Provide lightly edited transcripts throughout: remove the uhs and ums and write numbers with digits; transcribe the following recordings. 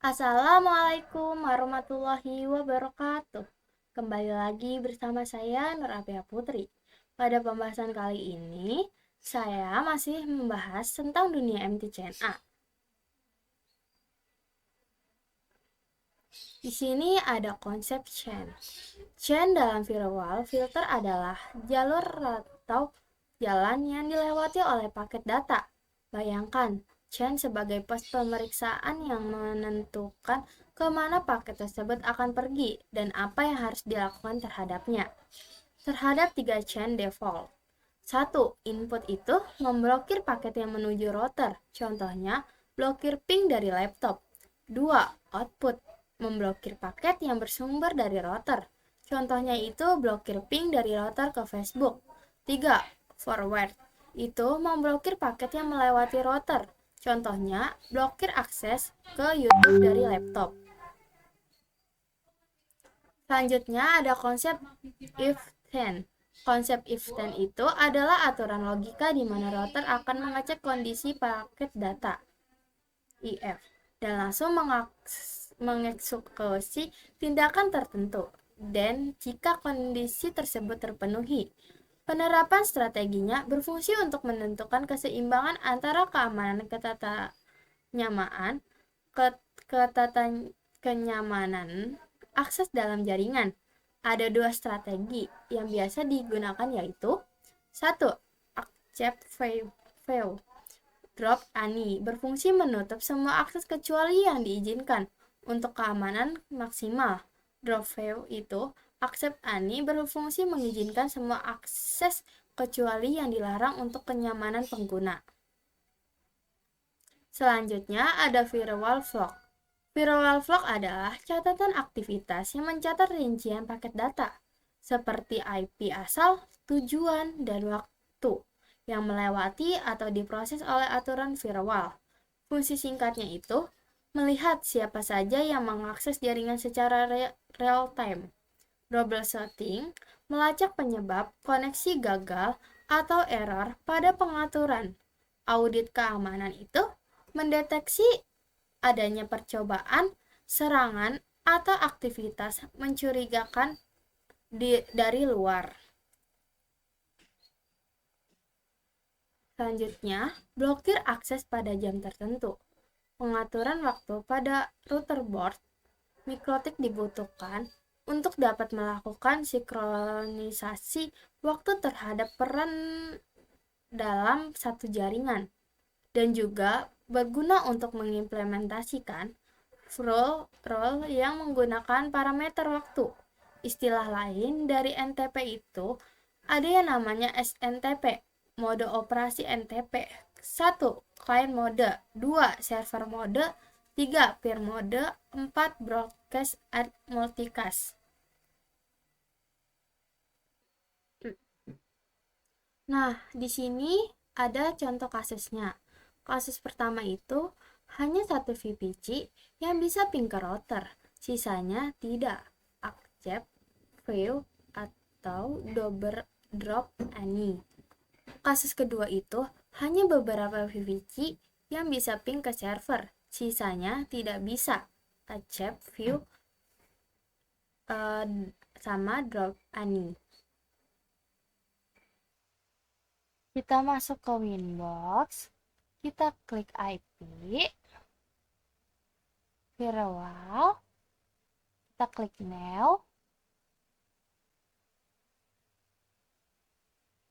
Assalamualaikum warahmatullahi wabarakatuh. Kembali lagi bersama saya Nur Apia Putri. Pada pembahasan kali ini, saya masih membahas tentang dunia MT-CNA. Di sini ada konsep chain. Chain dalam firewall filter adalah jalur atau jalan yang dilewati oleh paket data. Bayangkan, chain sebagai pos pemeriksaan yang menentukan kemana paket tersebut akan pergi dan apa yang harus dilakukan terhadapnya. Terhadap 3 chain default. 1. Input itu memblokir paket yang menuju router. Contohnya, blokir ping dari laptop. 2. Output memblokir paket yang bersumber dari router. Contohnya itu blokir ping dari router ke Facebook. 3. Forward itu memblokir paket yang melewati router. Contohnya, blokir akses ke YouTube dari laptop. Selanjutnya ada konsep if-then. Konsep if-then itu adalah aturan logika di mana router akan mengecek kondisi paket data IF dan langsung mengeksekusi tindakan tertentu. Dan jika kondisi tersebut terpenuhi, penerapan strateginya berfungsi untuk menentukan keseimbangan antara keamanan kenyamanan akses dalam jaringan. Ada 2 strategi yang biasa digunakan yaitu 1. Accept fail drop any berfungsi menutup semua akses kecuali yang diizinkan untuk keamanan maksimal. Drop fail itu accept any berfungsi mengizinkan semua akses kecuali yang dilarang untuk kenyamanan pengguna. Selanjutnya ada firewall log. Firewall log adalah catatan aktivitas yang mencatat rincian paket data, seperti IP asal, tujuan, dan waktu yang melewati atau diproses oleh aturan firewall. Fungsi singkatnya itu melihat siapa saja yang mengakses jaringan secara real time. Troubleshooting melacak penyebab koneksi gagal atau error pada pengaturan. Audit keamanan itu mendeteksi adanya percobaan, serangan, atau aktivitas mencurigakan dari luar. Selanjutnya, blokir akses pada jam tertentu. Pengaturan waktu pada router board mikrotik dibutuhkan untuk dapat melakukan sinkronisasi waktu terhadap peran dalam satu jaringan dan juga berguna untuk mengimplementasikan role yang menggunakan parameter waktu. Istilah lain dari NTP itu ada yang namanya SNTP, mode operasi NTP. 1. Client mode, 2. Server mode, 3. Peer mode, 4. Broadcast and multicast. Nah, di sini ada contoh kasusnya. Kasus pertama itu hanya satu VPC yang bisa ping ke router, sisanya tidak. Accept, fail, atau drop any. Kasus kedua itu hanya beberapa VPC yang bisa ping ke server, sisanya tidak bisa. Accept, fail, sama drop any. Kita masuk ke Winbox, kita klik IP, firewall, kita klik new.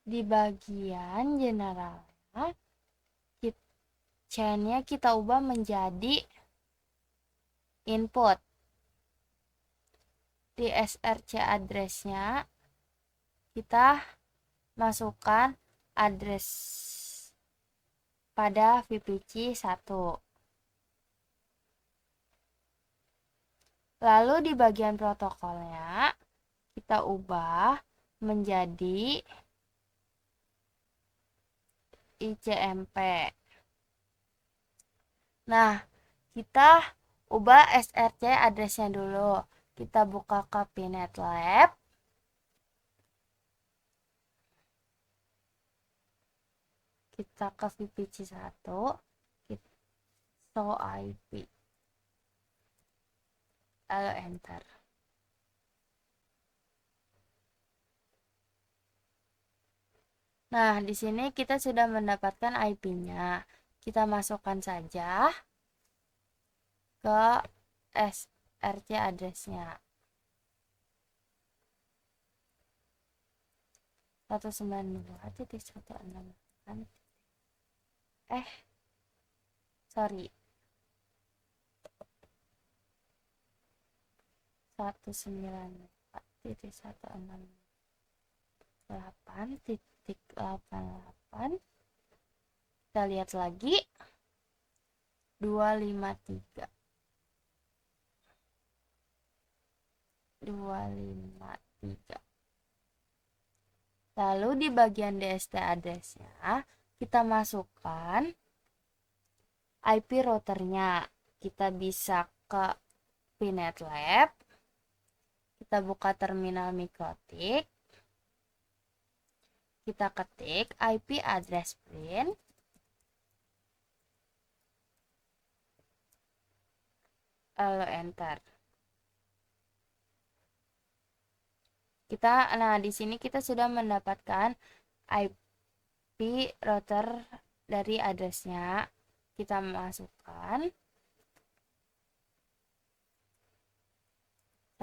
Di bagian generalnya, chainnya kita ubah menjadi input. Di src addressnya kita masukkan address pada VPC 1. Lalu di bagian protokolnya kita ubah menjadi ICMP. Nah, kita ubah src addressnya dulu. Kita buka Cabinet Lab. Kita ke VPC 1, kita show IP. lalu enter. Nah, di sini kita sudah mendapatkan IP-nya. Kita masukkan saja ke SRC address-nya. 192.168. Sorry. 192.168.88. Kita lihat lagi. 253. Lalu di bagian DST address-nya kita masukkan IP routernya. Kita bisa ke Pinet Lab. Kita buka terminal Mikrotik. Kita ketik IP address print. Lalu enter. Nah, di sini kita sudah mendapatkan IP router dari address-nya. Kita masukkan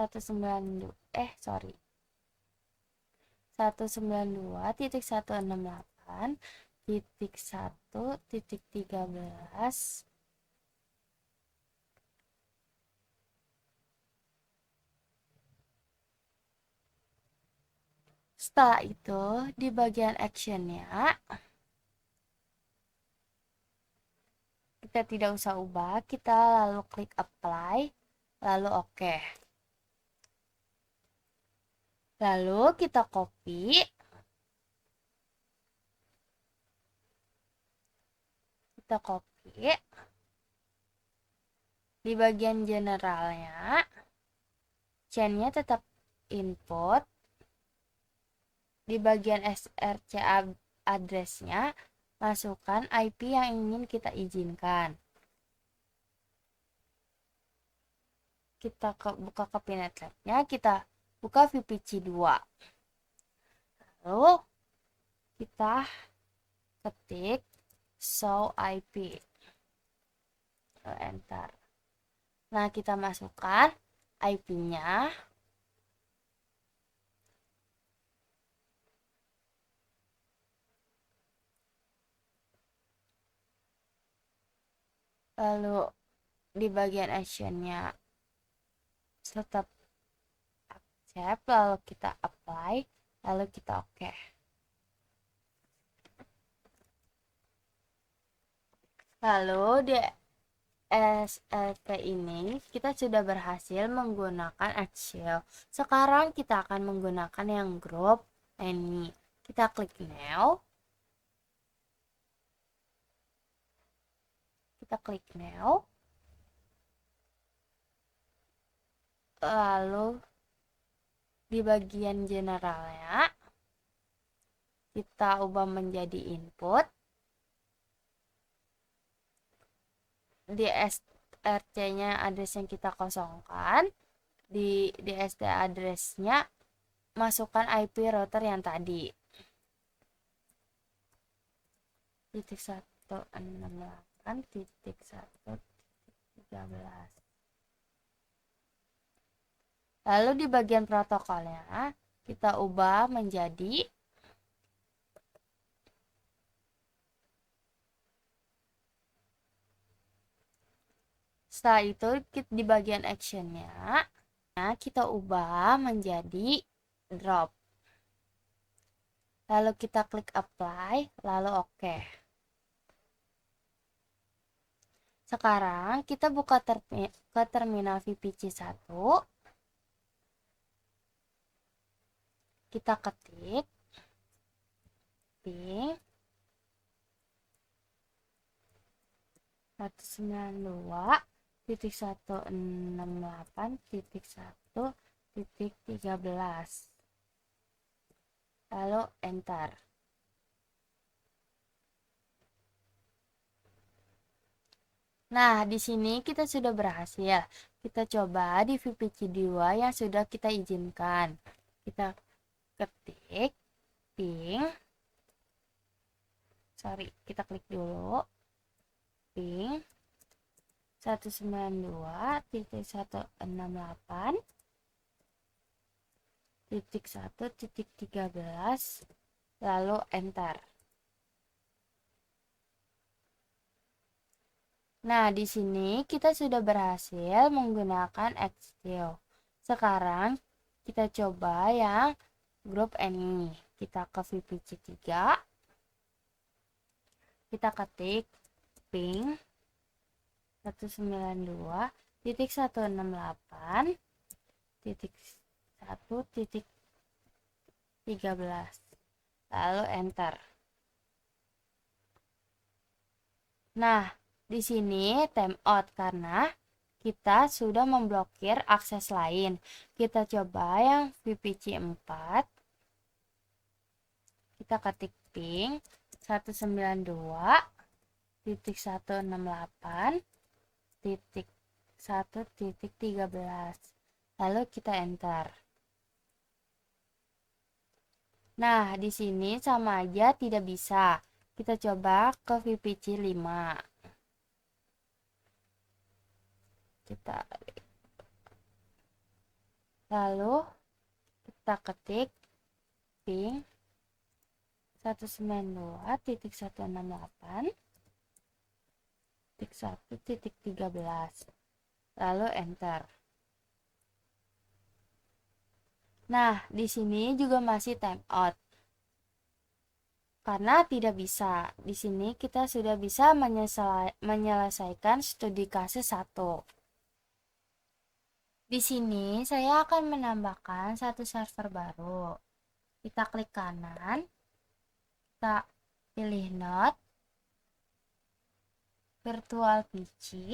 192.168.1.13. Setelah itu, di bagian action-nya, kita tidak usah ubah, kita lalu klik apply, lalu oke. Lalu kita copy, di bagian generalnya, chain-nya tetap input, di bagian SRC address-nya, masukkan IP yang ingin kita izinkan. Kita buka ke Pinet Lab-nya, kita buka VPC 2. Lalu kita ketik show IP. Enter. Nah, kita masukkan IP-nya. Lalu di bagian action-nya tetap accept, lalu kita apply, lalu kita oke. Lalu di SLT ini kita sudah berhasil menggunakan Excel. Sekarang kita akan menggunakan yang group ini. Kita klik new. Lalu di bagian generalnya kita ubah menjadi input. Di SRC-nya address yang kita kosongkan, di DST address-nya masukkan IP router yang tadi. 168.1.13. Lalu di bagian protokolnya kita ubah menjadi setelah itu di bagian action-nya kita ubah menjadi drop. Lalu kita klik apply, lalu oke. Sekarang kita buka ke terminal VPC 1. Kita ketik ping 192.168.1.13. Lalu enter. Nah, di sini kita sudah berhasil Kita coba di VPC 2 yang sudah kita izinkan. Kita ketik ping, kita klik dulu ping 192.168.1.13, lalu enter. Nah, di sini kita sudah berhasil menggunakan Excel. Sekarang kita coba yang grup ini. Kita ke VPC 3. Kita ketik ping 192.168.1.13, lalu enter. Nah, di sini timeout karena kita sudah memblokir akses lain. Kita coba yang VPC 4. Kita ketik ping 192.168.1.13, lalu kita enter. Nah, di sini sama aja tidak bisa. Kita coba ke VPC 5. Lalu kita ketik ping 192.168.1.13, lalu enter. Nah, di sini juga masih timeout karena tidak bisa. Di sini kita sudah bisa menyelesaikan studi kasus 1. Di sini saya akan menambahkan satu server baru. Kita klik kanan, kita pilih node, virtual PC,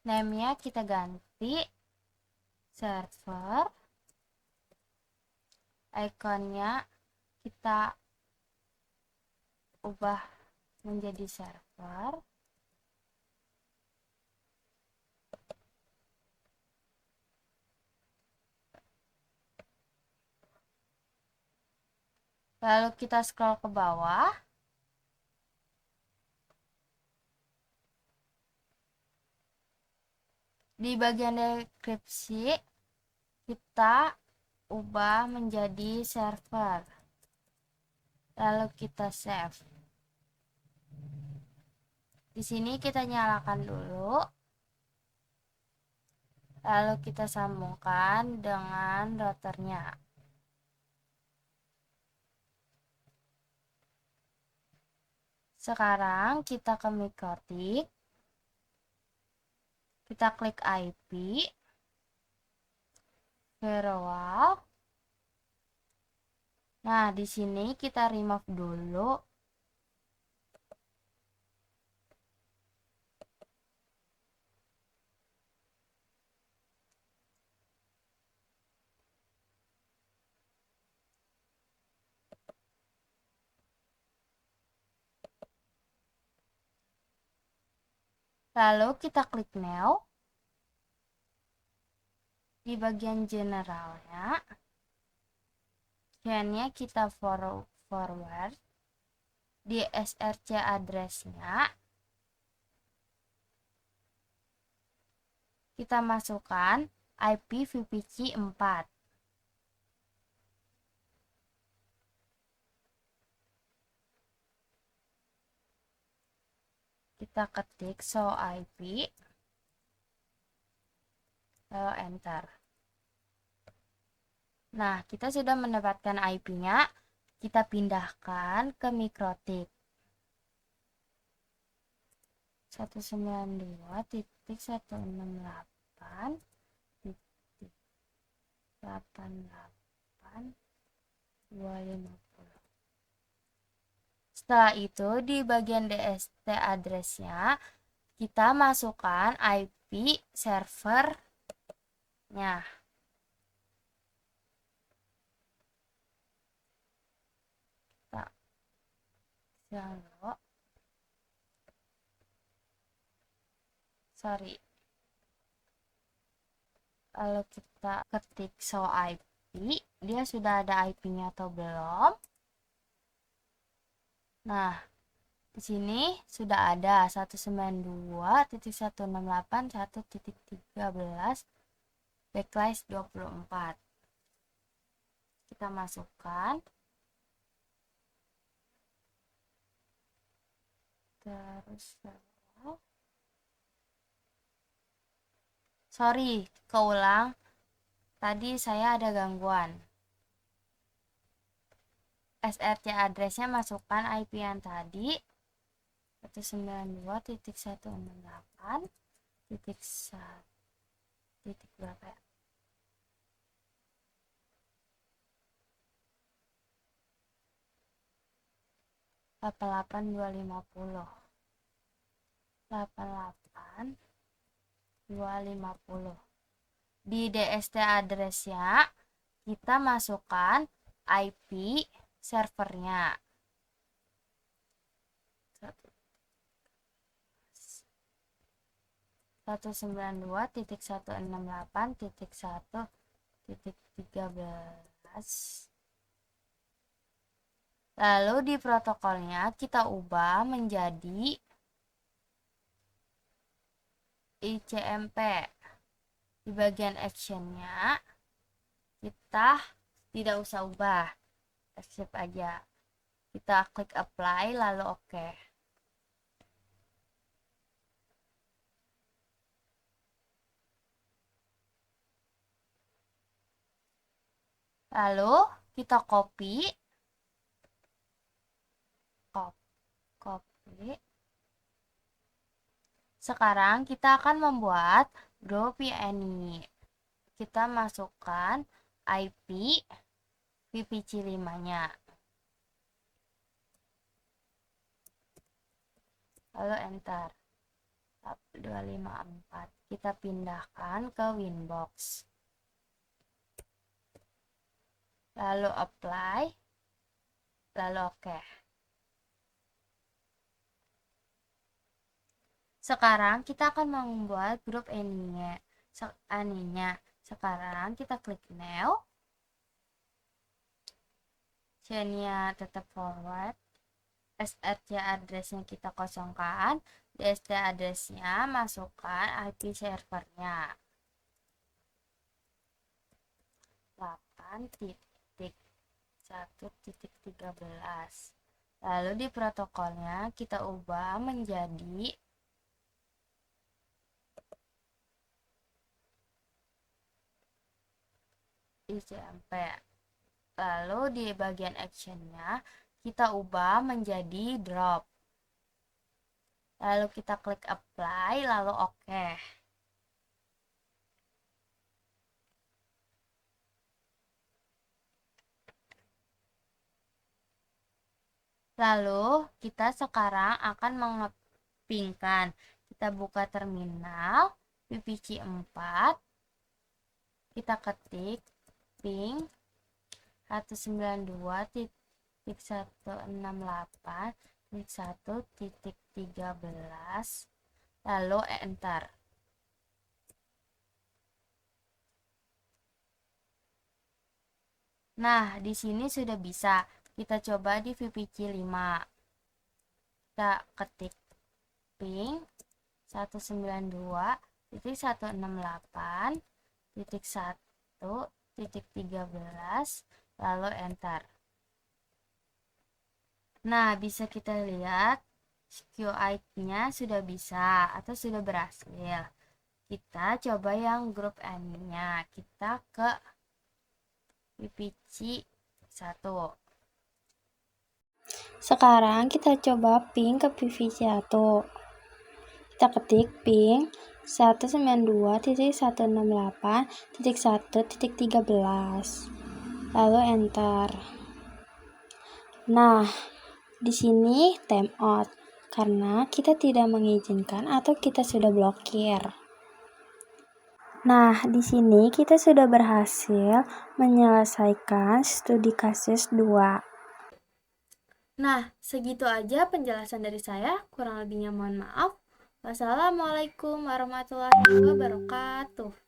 name-nya kita ganti server, ikonnya kita ubah menjadi server, lalu kita scroll ke bawah. Di bagian deskripsi kita ubah menjadi server, lalu kita save. Di sini kita nyalakan dulu, lalu kita sambungkan dengan routernya. Sekarang kita ke Mikrotik, kita klik IP, firewall. Nah, di sini kita remove dulu. Lalu kita klik New. Di bagian generalnya, chain-nya kita forward. Di SRC address-nya kita masukkan IP VPC 4. Kita ketik show IP, lalu enter. Nah, kita sudah mendapatkan IP-nya. Kita pindahkan ke Mikrotik 192.168.250. Setelah itu di bagian DST address-nya kita masukkan IP servernya. Kita Lalu kita ketik show IP, dia sudah ada IP-nya atau belum? Nah, di sini sudah ada 192.168.1.13/24. Kita masukkan. Terus sorry, keulang. Tadi saya ada gangguan. SRC address-nya masukkan IP yang tadi 192.168 titik berapa ya? 88.250 88.250. Di DST address-nya kita masukkan IP servernya 192.168.1.13. Lalu di protokolnya kita ubah menjadi ICMP. Di bagian actionnya kita tidak usah ubah, accept aja. Kita klik apply lalu oke. Lalu kita copy. Sekarang kita akan membuat grup ini. Kita masukkan IP VPC5-nya. Lalu enter. 254. Kita pindahkan ke Winbox. Lalu apply. Lalu oke. Sekarang kita akan membuat grup aninya. Sekarang kita klik new. Chainnya tetap forward. SRC address-nya kita kosongkan. DST address-nya masukkan IP servernya 8.1.13. Lalu di protokolnya kita ubah menjadi ICMP. Lalu di bagian actionnya kita ubah menjadi drop. Lalu kita klik apply lalu oke. Lalu kita sekarang akan mengepingkan. Kita buka terminal VPC 4. Kita ketik ping 192.168.1.13 lalu enter. Nah, di sini sudah bisa. Kita coba di VPC 5. Kita ketik ping 192.168.1.13 lalu enter. Nah, bisa kita lihat SQLite-nya sudah bisa atau sudah berhasil. Kita coba yang grup N-nya. Kita ke VPC 1. Sekarang kita coba ping ke VPC 1. Kita ketik ping 192.168.1.13 lalu enter. Nah, di sini timeout karena kita tidak mengizinkan atau kita sudah blokir. Nah, di sini kita sudah berhasil menyelesaikan studi kasus 2. Nah, segitu aja penjelasan dari saya. Kurang lebihnya mohon maaf. Wassalamualaikum warahmatullahi wabarakatuh.